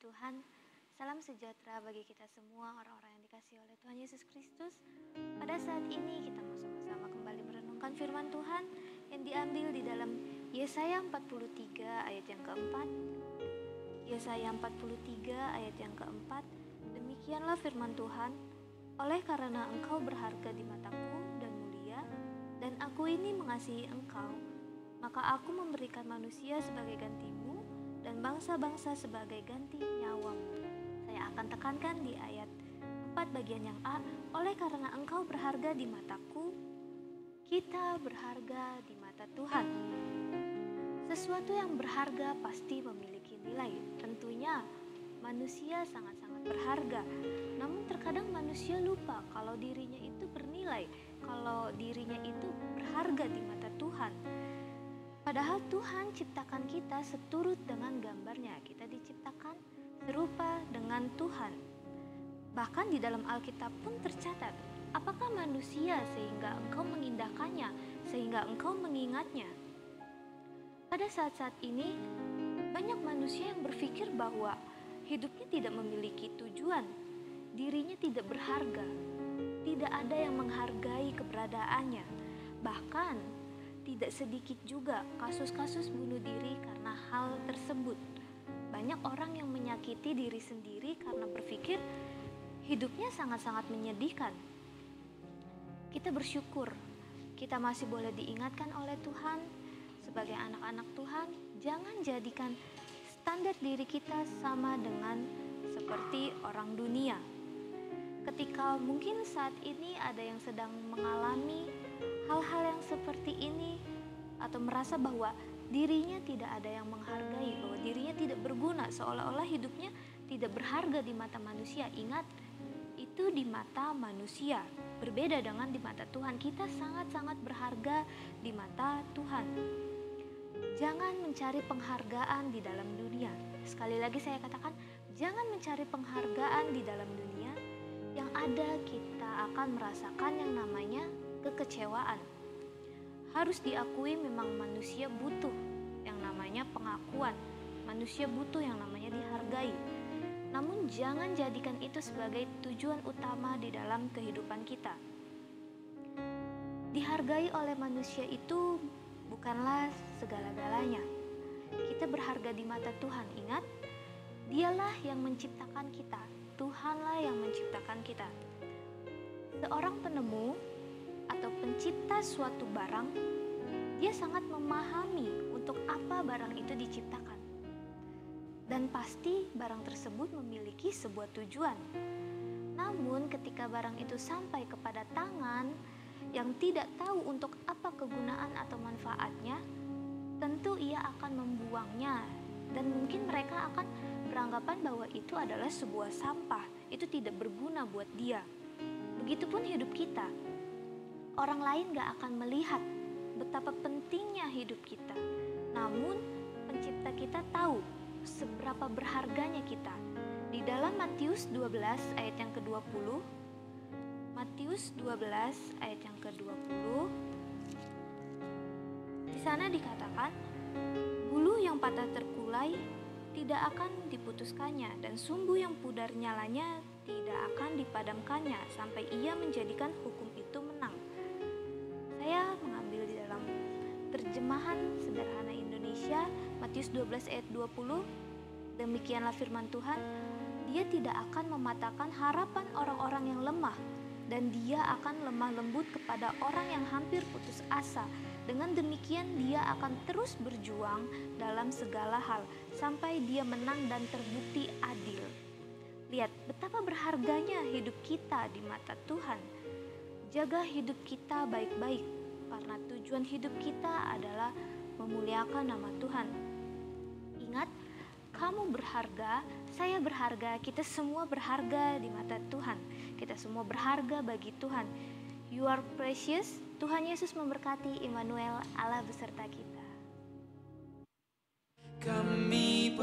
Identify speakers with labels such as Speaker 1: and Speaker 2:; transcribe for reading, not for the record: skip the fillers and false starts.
Speaker 1: Tuhan, salam sejahtera bagi kita semua orang-orang yang dikasihi oleh Tuhan Yesus Kristus. Pada saat ini kita mau sama-sama kembali merenungkan firman Tuhan yang diambil di dalam Yesaya 43 ayat yang keempat. Yesaya 43 ayat yang keempat, demikianlah firman Tuhan, oleh karena engkau berharga di mataku dan mulia, dan aku ini mengasihi engkau, maka aku memberikan manusia sebagai gantimu dan bangsa-bangsa sebagai ganti nyawamu. Saya akan tekankan di ayat 4 bagian yang A, oleh karena engkau berharga di mataku, kita berharga di mata Tuhan. Sesuatu yang berharga pasti memiliki nilai. Tentunya manusia sangat-sangat berharga. Namun terkadang manusia lupa kalau dirinya itu bernilai, kalau dirinya itu berharga di mata Tuhan. Padahal Tuhan ciptakan kita seturut dengan gambarnya. Kita diciptakan serupa dengan Tuhan. Bahkan di dalam Alkitab pun tercatat, apakah manusia sehingga engkau mengindahkannya, sehingga engkau mengingatnya? Pada saat-saat ini, banyak manusia yang berpikir bahwa hidupnya tidak memiliki tujuan, dirinya tidak berharga, tidak ada yang menghargai keberadaannya. Bahkan, tidak sedikit juga kasus-kasus bunuh diri karena hal tersebut. Banyak orang yang menyakiti diri sendiri karena berpikir hidupnya sangat-sangat menyedihkan. Kita bersyukur, kita masih boleh diingatkan oleh Tuhan. Sebagai anak-anak Tuhan, jangan jadikan standar diri kita sama dengan seperti orang dunia. Ketika mungkin saat ini ada yang sedang mengalami hal-hal yang seperti ini, atau merasa bahwa dirinya tidak ada yang menghargai, bahwa dirinya tidak berguna, seolah-olah hidupnya tidak berharga di mata manusia. Ingat, itu di mata manusia, berbeda dengan di mata Tuhan. Kita sangat-sangat berharga di mata Tuhan. Jangan mencari penghargaan di dalam dunia. Sekali lagi saya katakan, jangan mencari penghargaan di dalam dunia. Yang ada kita akan merasakan yang namanya kekecewaan. Harus diakui memang manusia butuh yang namanya pengakuan. Manusia butuh yang namanya dihargai. Namun jangan jadikan itu sebagai tujuan utama di dalam kehidupan kita. Dihargai oleh manusia itu bukanlah segala-galanya. Kita berharga di mata Tuhan. Ingat, Dialah yang menciptakan kita. Tuhanlah yang menciptakan kita. Seorang penemu atau pencipta suatu barang, dia sangat memahami untuk apa barang itu diciptakan. Dan pasti barang tersebut memiliki sebuah tujuan. Namun ketika barang itu sampai kepada tangan yang tidak tahu untuk apa kegunaan atau manfaatnya, tentu ia akan membuangnya. Dan mungkin mereka akan beranggapan bahwa itu adalah sebuah sampah, itu tidak berguna buat dia. Begitupun hidup kita. Orang lain gak akan melihat betapa pentingnya hidup kita. Namun pencipta kita tahu seberapa berharganya kita. Di dalam Matius 12 ayat yang ke-20, Matius 12 ayat yang ke-20, di sana dikatakan, bulu yang patah terkulai tidak akan diputuskannya, dan sumbu yang pudar nyalanya tidak akan dipadamkannya sampai ia menjadikan hukum itu menang. Saya mengambil di dalam terjemahan sederhana Indonesia, Matius 12 ayat 20, demikianlah firman Tuhan, dia tidak akan mematahkan harapan orang-orang yang lemah, dan dia akan lemah lembut kepada orang yang hampir putus asa. Dengan demikian dia akan terus berjuang dalam segala hal, sampai dia menang dan terbukti adil. Lihat betapa berharganya hidup kita di mata Tuhan. Jaga hidup kita baik-baik, karena tujuan hidup kita adalah memuliakan nama Tuhan. Ingat, kamu berharga, saya berharga, kita semua berharga di mata Tuhan. Kita semua berharga bagi Tuhan. You are precious. Tuhan Yesus memberkati. Immanuel, Allah beserta kita.
Speaker 2: Kami